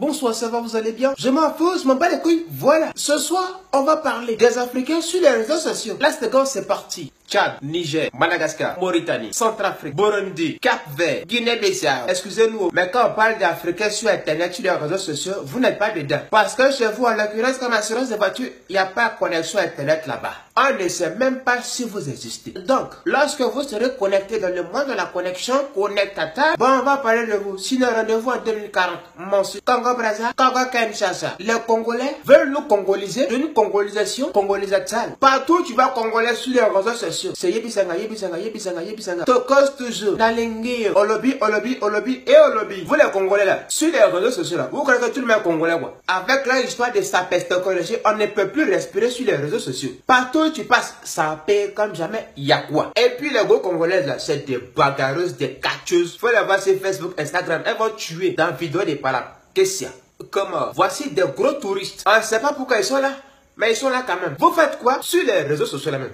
Bonsoir, ça va, vous allez bien? Je m'en fous, je m'en bats les couilles. Voilà. Ce soir, on va parler des Africains sur les réseaux sociaux. Là, c'est parti. Tchad, Niger, Madagascar, Mauritanie, Centrafrique, Burundi, Cap-Vert, Guinée-Bissau. Excusez-nous, mais quand on parle d'Africains sur Internet, sur les réseaux sociaux, vous n'êtes pas dedans. Parce que chez vous, en l'occurrence, comme assurance de voiture, il n'y a pas de connexion Internet là-bas. On ne sait même pas si vous existez. Donc, lorsque vous serez connecté dans le monde de la connexion, connectata, bon, on va parler de vous. Sinon, rendez-vous en 2040. Monsieur Congo-Brazza, Congo-Kinshasa. Les Congolais veulent nous congoliser, d'une congolisation, congolisation. Partout, tu vas congolais sur les réseaux sociaux. C'est Yebisanga, Yebisanga, Yebisanga, Yebisanga. Tokos toujours. Nalingi, Olobi, Olobi, Olobi et Olobi. Vous les Congolais là, sur les réseaux sociaux là, vous croyez que tout le monde est Congolais quoi. Avec l'histoire de sa technologie, on ne peut plus respirer sur les réseaux sociaux. Partout tu passes, ça paye comme jamais, y a quoi. Et puis les gros Congolaises là, c'est des bagarreuses, des catcheuses. Faut les voir sur Facebook, Instagram, elles vont tuer dans vidéo des palabres. Qu'est-ce qu'il y a? Comment? Voici des gros touristes. On ne sait pas pourquoi ils sont là, mais ils sont là quand même. Vous faites quoi sur les réseaux sociaux là même?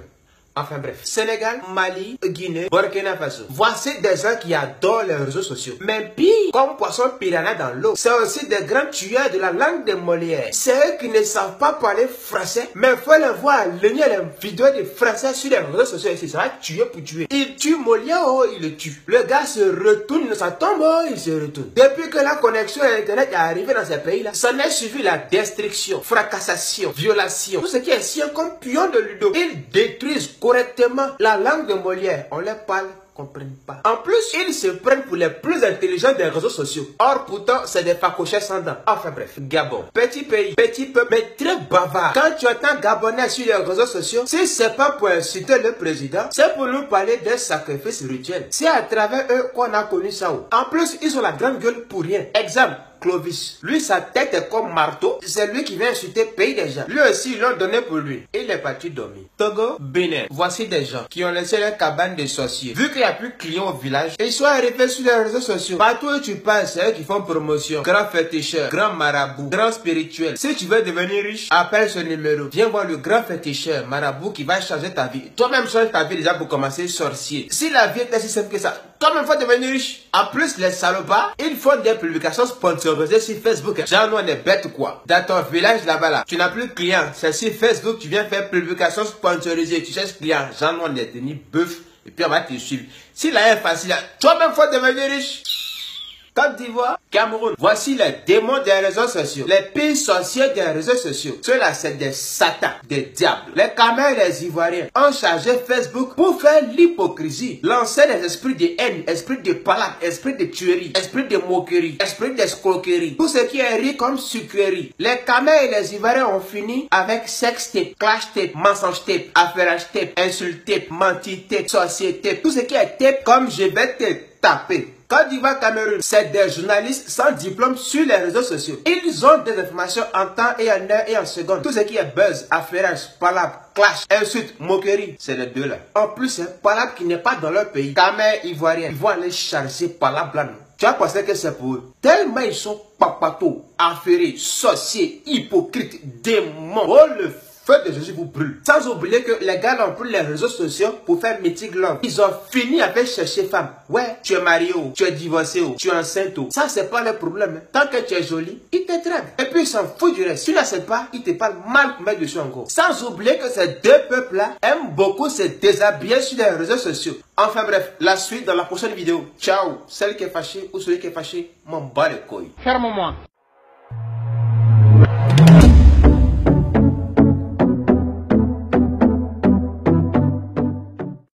Enfin bref, Sénégal, Mali, Guinée, Burkina Faso. Voici des gens qui adorent les réseaux sociaux. Mais pire, comme poisson piranha dans l'eau. C'est aussi des grands tueurs de la langue de Molière. C'est eux qui ne savent pas parler français, mais il faut les voir aligner les vidéos de français sur les réseaux sociaux. Ça va tuer pour tuer. Il tue Molière, oh, il le tue. Le gars se retourne, ça tombe, oh, il se retourne. Depuis que la connexion à Internet est arrivée dans ces pays-là, ça n'a suivi la destruction, fracassation, violation. Tout ce qui est sien comme pion de Ludo. Ils détruisent correctement la langue de Molière. On les parle, comprennent pas. En plus, ils se prennent pour les plus intelligents des réseaux sociaux. Or, pourtant, c'est des facochets sans dents. Enfin bref, Gabon. Petit pays, petit peuple, mais très bavard. Quand tu entends Gabonais sur les réseaux sociaux, si c'est pas pour insulter le président, c'est pour nous parler des sacrifices rituels. C'est à travers eux qu'on a connu ça. En plus, ils ont la grande gueule pour rien. Exemple. Clovis. Lui, sa tête est comme marteau. C'est lui qui vient insulter le pays des gens. Lui aussi, ils l'ont donné pour lui. Il est parti dormir. Togo, Bénin. Voici des gens qui ont laissé leur cabane de sorciers. Vu qu'il n'y a plus de clients au village, ils sont arrivés sur les réseaux sociaux. Partout où tu passes, c'est eux qui font promotion. Grand féticheur, grand marabout, grand spirituel. Si tu veux devenir riche, appelle ce numéro. Viens voir le grand féticheur, marabout qui va changer ta vie. Toi-même, change ta vie déjà pour commencer sorcier. Si la vie est aussi simple que ça, toi-même, faut devenir riche. En plus, les salopards, ils font des publications sponsorisées sur Facebook. Genre, nous, on est bêtes quoi. Dans ton village là-bas, là, tu n'as plus de clients. C'est sur Facebook, tu viens faire publication sponsorisée. Tu cherches clients. Genre, nous, on est devenus bœufs. Et puis, on va te suivre. Si la est facile, toi-même, faut devenir riche. Côte d'Ivoire, Cameroun. Voici les démons des réseaux sociaux. Les pires sorciers des réseaux sociaux. Ceux-là, c'est des satans, des diables. Les Camerounais et les Ivoiriens ont chargé Facebook pour faire l'hypocrisie. Lancer des esprits de haine, esprits de palabres, esprits de tuerie, esprits de moquerie, esprits d'escroquerie. Tout ce qui est ri comme sucrerie. Les Camerounais et les Ivoiriens ont fini avec sex tape, clash tape, mensonge tape, affairage tape, insulte tape, menti tape, sorcier tape. Tout ce qui est tape comme je vais te taper. Côte d'Ivoire, Cameroun, c'est des journalistes sans diplôme sur les réseaux sociaux. Ils ont des informations en temps et en heure et en seconde. Tout ce qui est buzz, affairage, palabre, clash, insulte, moquerie, c'est les deux là. En plus, c'est palabre qui n'est pas dans leur pays. Cameroun, Ivoirien, ils vont aller charger palabre là. Tu as pensé que c'est pour eux. Tellement ils sont papatos, affairés, sorciers, hypocrites, démons. Oh le feu de Jésus vous brûle. Sans oublier que les gars ont pris les réseaux sociaux pour faire mythique love. Ils ont fini avec chercher femme. Ouais, tu es marié ou tu es divorcé ou tu es enceinte ou. Ça, c'est pas le problème. Tant que tu es jolie, ils te draguent. Et puis, ils s'en foutent du reste. Si tu n'acceptes pas, ils te parlent mal pour mettre dessus encore. Sans oublier que ces deux peuples-là aiment beaucoup se déshabiller sur les réseaux sociaux. Enfin bref, la suite dans la prochaine vidéo. Ciao. Celle qui est fâchée ou celui qui est fâché, m'en bat les couilles. Ferme-moi.